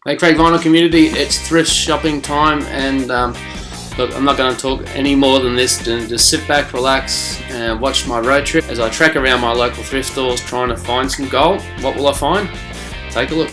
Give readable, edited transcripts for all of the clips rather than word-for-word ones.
Hey Craig Vinyl community, it's thrift shopping time, and look, I'm not going to talk any more than this. Just sit back, relax, and watch my road trip as I track around my local thrift stores trying to find some gold. What will I find? Take a look.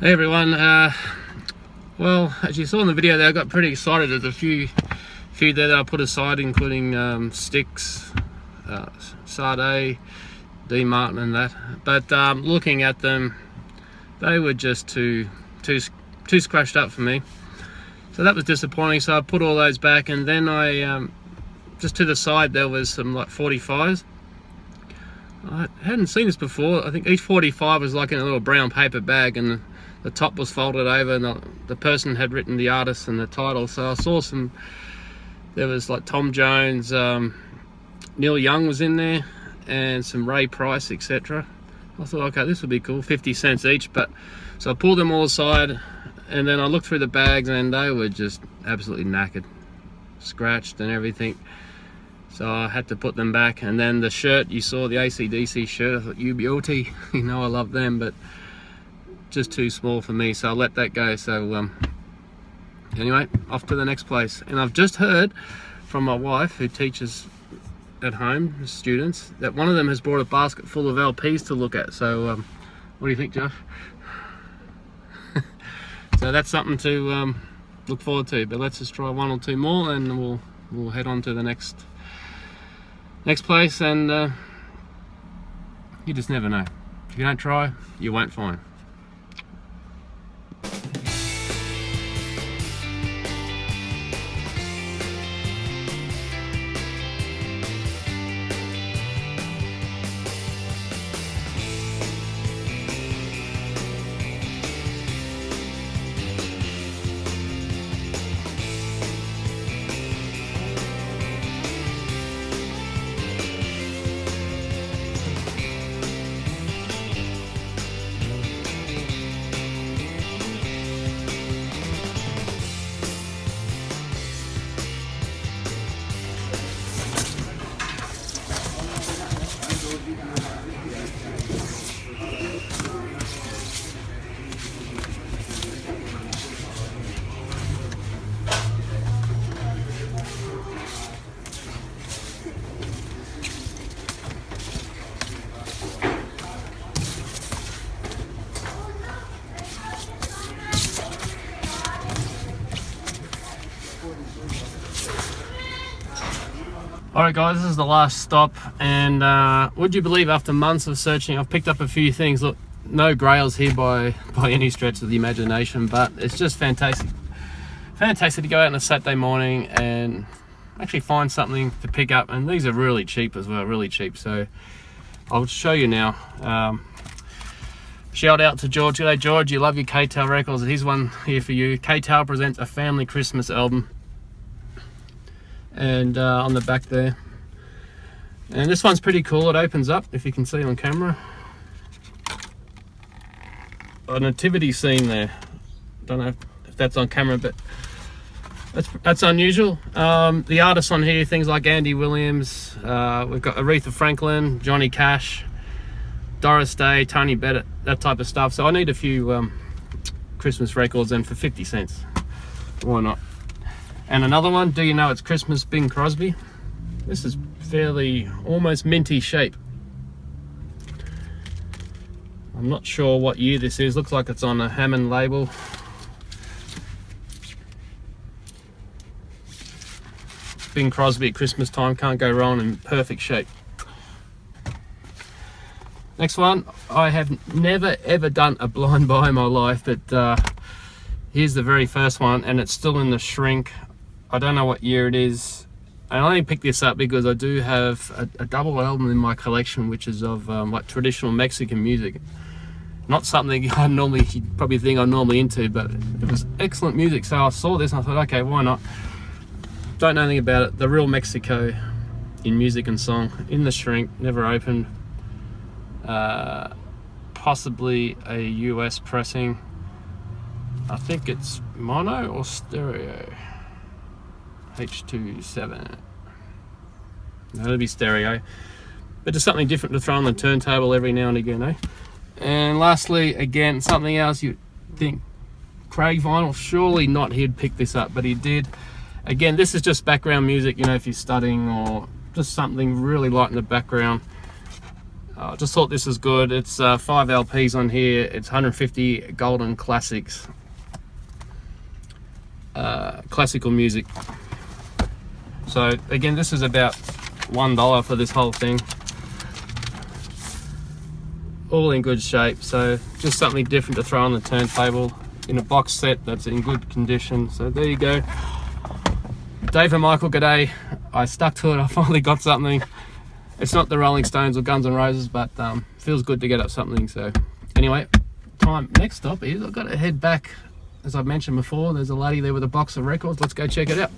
Hey everyone, well, as you saw in the video there, I got pretty excited. There's a few there that I put aside, including Sticks, Sade, D Martin and that. But looking at them, they were just too scratched up for me. So that was disappointing, so I put all those back, and then I, just to the side there was some like 45s. I hadn't seen this before. I think each 45 was like in a little brown paper bag, and the top was folded over, and the person had written the artist and the title. So I saw there was like Tom Jones, Neil Young was in there, and some Ray Price, etc. I thought, okay, this would be cool, 50 cents each. But so I pulled them all aside, and then I looked through the bags, and they were just absolutely knackered, scratched and everything. So I had to put them back. And then the shirt, you saw the AC/DC shirt, I thought, you beauty, you know I love them, but just too small for me, so I let that go. So anyway, off to the next place. And I've just heard from my wife, who teaches at home students, that one of them has brought a basket full of LPs to look at. So what do you think, Josh? So that's something to look forward to. But let's just try one or two more, and we'll head on to the next place. And you just never know. If you don't try, you won't find. Alright guys, this is the last stop, and would you believe, after months of searching, I've picked up a few things. Look, no grails here by any stretch of the imagination, but it's just fantastic to go out on a Saturday morning and actually find something to pick up. And these are really cheap as well, really cheap. So I'll show you now. Shout out to George. G'day George, you love your K-Tail records. Here's one here for you. K-Tail presents a family Christmas album. And on the back there, and this one's pretty cool. It opens up, if you can see on camera, a nativity scene there. Don't know if that's on camera, but that's unusual. The artists on here, things like Andy Williams, we've got Aretha Franklin, Johnny Cash, Doris Day, Tony Bennett, that type of stuff. So I need a few Christmas records, and for 50 cents, why not? And another one, Do You Know It's Christmas, Bing Crosby. This is fairly, almost minty shape. I'm not sure what year this is. Looks like it's on a Hammond label. Bing Crosby at Christmas time, can't go wrong, in perfect shape. Next one, I have never ever done a blind buy in my life, but here's the very first one, and it's still in the shrink. I don't know what year it is. I only picked this up because I do have a double album in my collection, which is of like traditional Mexican music. Not something you'd probably think I'm normally into, but it was excellent music. So I saw this and I thought, okay, why not? Don't know anything about it. The Real Mexico in music and song, in the shrink, never opened. Possibly a US pressing. I think it's mono or stereo. H27. No, it'll be stereo, but just something different to throw on the turntable every now and again, eh? And lastly, again, something else you think, Craig Vinyl, surely not he'd pick this up, but he did. Again, this is just background music, you know, if you're studying or just something really light in the background. I just thought this was good. It's 5 LPs on here. It's 150 golden classics, classical music. So again, this is about $1 for this whole thing. All in good shape, so just something different to throw on the turntable in a box set that's in good condition. So there you go. Dave and Michael, g'day. I stuck to it. I finally got something. It's not the Rolling Stones or Guns N' Roses, but feels good to get up something. So anyway, next stop is I've got to head back. As I've mentioned before, there's a lady there with a box of records. Let's go check it out.